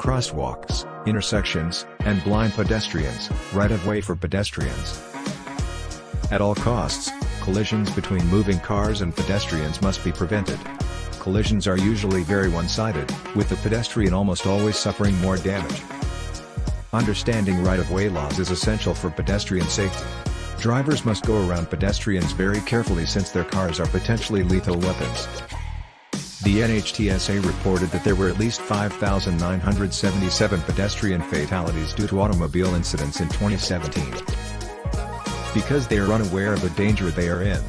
crosswalks, intersections, and blind pedestrians, right-of-way for pedestrians. At all costs, collisions between moving cars and pedestrians must be prevented. Collisions are usually very one-sided, with the pedestrian almost always suffering more damage. Understanding right-of-way laws is essential for pedestrian safety. Drivers must go around pedestrians very carefully since their cars are potentially lethal weapons. The NHTSA reported that there were at least 5,977 pedestrian fatalities due to automobile incidents in 2017. Because they are unaware of the danger they are in,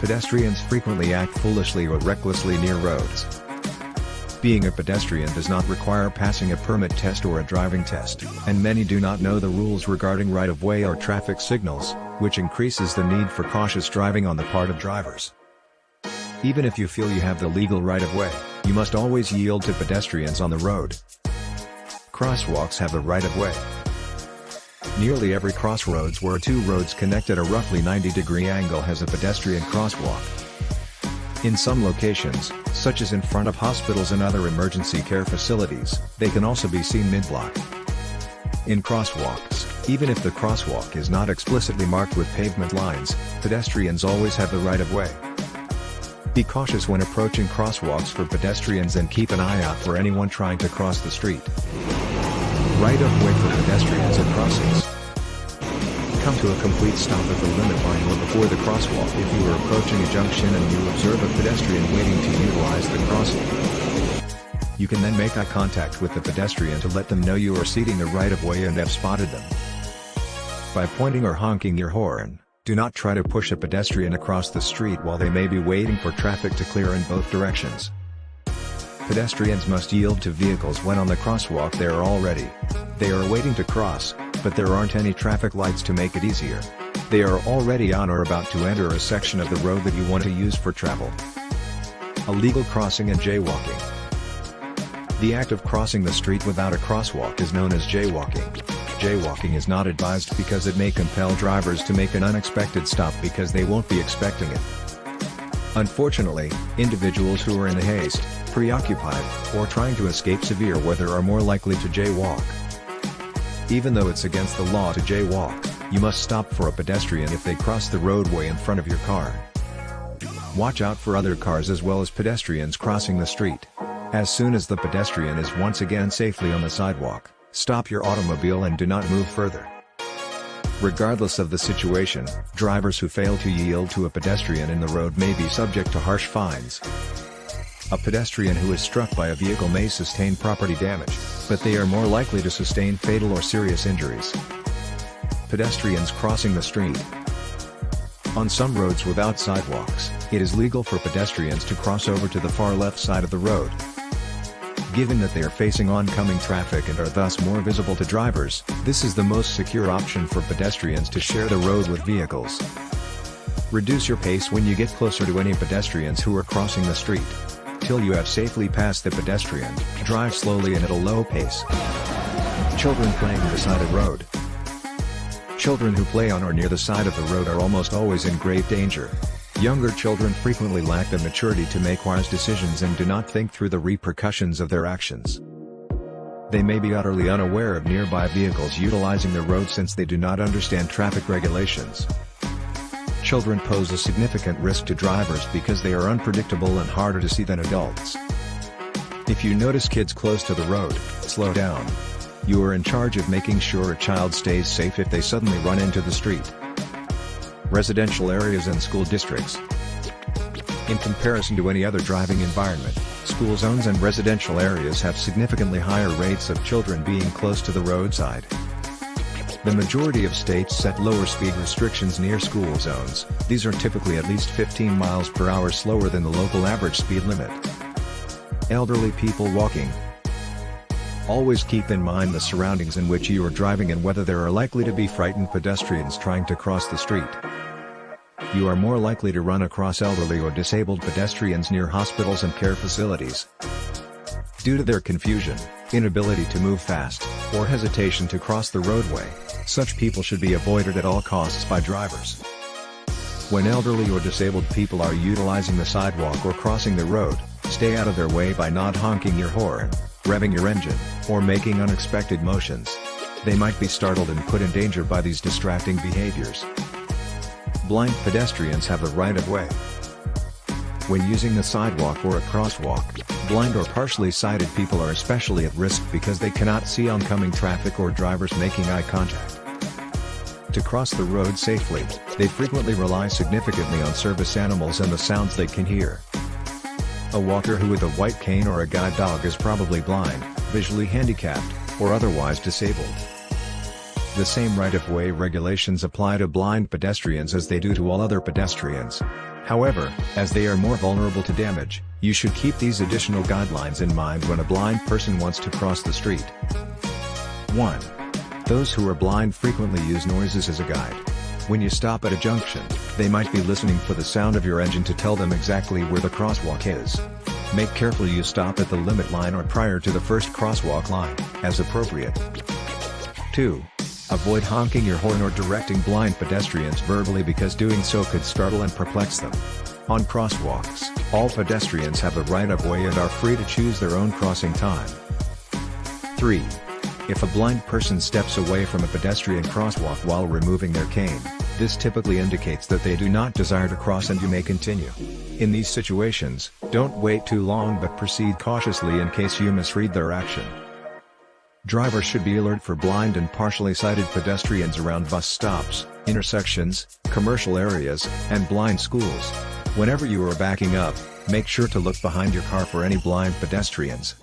pedestrians frequently act foolishly or recklessly near roads. Being a pedestrian does not require passing a permit test or a driving test, and many do not know the rules regarding right-of-way or traffic signals, which increases the need for cautious driving on the part of drivers. Even if you feel you have the legal right-of-way, you must always yield to pedestrians on the road. Crosswalks have the right-of-way. Nearly every crossroads where two roads connect at a roughly 90-degree angle has a pedestrian crosswalk. In some locations, such as in front of hospitals and other emergency care facilities, they can also be seen mid-block. In crosswalks, even if the crosswalk is not explicitly marked with pavement lines, pedestrians always have the right-of-way. Be cautious when approaching crosswalks for pedestrians and keep an eye out for anyone trying to cross the street. Right-of-way for pedestrians at crossings. Come to a complete stop at the limit line or before the crosswalk if you are approaching a junction and you observe a pedestrian waiting to utilize the crossing. You can then make eye contact with the pedestrian to let them know you are ceding the right-of-way and have spotted them. By pointing or honking your horn, do not try to push a pedestrian across the street while they may be waiting for traffic to clear in both directions. Pedestrians must yield to vehicles when on the crosswalk they are already. They are waiting to cross, but there aren't any traffic lights to make it easier. They are already on or about to enter a section of the road that you want to use for travel. Illegal crossing and jaywalking. The act of crossing the street without a crosswalk is known as jaywalking. Jaywalking is not advised because it may compel drivers to make an unexpected stop because they won't be expecting it. Unfortunately, individuals who are in haste, preoccupied, or trying to escape severe weather are more likely to jaywalk. Even though it's against the law to jaywalk, you must stop for a pedestrian if they cross the roadway in front of your car. Watch out for other cars as well as pedestrians crossing the street. As soon as the pedestrian is once again safely on the sidewalk, stop your automobile and do not move further. Regardless of the situation, drivers who fail to yield to a pedestrian in the road may be subject to harsh fines. A pedestrian who is struck by a vehicle may sustain property damage, but they are more likely to sustain fatal or serious injuries. Pedestrians crossing the street. On some roads without sidewalks, it is legal for pedestrians to cross over to the far left side of the road. Given that they are facing oncoming traffic and are thus more visible to drivers, this is the most secure option for pedestrians to share the road with vehicles. Reduce your pace when you get closer to any pedestrians who are crossing the street. Till you have safely passed the pedestrian, drive slowly and at a low pace. Children playing beside a road. Children who play on or near the side of the road are almost always in grave danger. Younger children frequently lack the maturity to make wise decisions and do not think through the repercussions of their actions. They may be utterly unaware of nearby vehicles utilizing the road since they do not understand traffic regulations. Children pose a significant risk to drivers because they are unpredictable and harder to see than adults. If you notice kids close to the road, slow down. You are in charge of making sure a child stays safe if they suddenly run into the street. Residential areas and school districts. In comparison to any other driving environment, school zones and residential areas have significantly higher rates of children being close to the roadside. The majority of states set lower speed restrictions near school zones. These are typically at least 15 miles per hour slower than the local average speed limit. Elderly people walking. Always keep in mind the surroundings in which you are driving and whether there are likely to be frightened pedestrians trying to cross the street. You are more likely to run across elderly or disabled pedestrians near hospitals and care facilities. Due to their confusion, inability to move fast, or hesitation to cross the roadway, such people should be avoided at all costs by drivers. When elderly or disabled people are utilizing the sidewalk or crossing the road, stay out of their way by not honking your horn, revving your engine, or making unexpected motions. They might be startled and put in danger by these distracting behaviors. Blind pedestrians have the right of way. When using a sidewalk or a crosswalk, blind or partially sighted people are especially at risk because they cannot see oncoming traffic or drivers making eye contact. To cross the road safely, they frequently rely significantly on service animals and the sounds they can hear. A walker who with a white cane or a guide dog is probably blind, visually handicapped, or otherwise disabled. The same right-of-way regulations apply to blind pedestrians as they do to all other pedestrians. However, as they are more vulnerable to damage, you should keep these additional guidelines in mind when a blind person wants to cross the street. 1. Those who are blind frequently use noises as a guide. When you stop at a junction, they might be listening for the sound of your engine to tell them exactly where the crosswalk is. Make careful you stop at the limit line or prior to the first crosswalk line, as appropriate. 2. Avoid honking your horn or directing blind pedestrians verbally because doing so could startle and perplex them. On crosswalks, all pedestrians have the right of way and are free to choose their own crossing time. 3. If a blind person steps away from a pedestrian crosswalk while removing their cane, this typically indicates that they do not desire to cross and you may continue. In these situations, don't wait too long but proceed cautiously in case you misread their action. Drivers should be alert for blind and partially sighted pedestrians around bus stops, intersections, commercial areas, and blind schools. Whenever you are backing up, make sure to look behind your car for any blind pedestrians.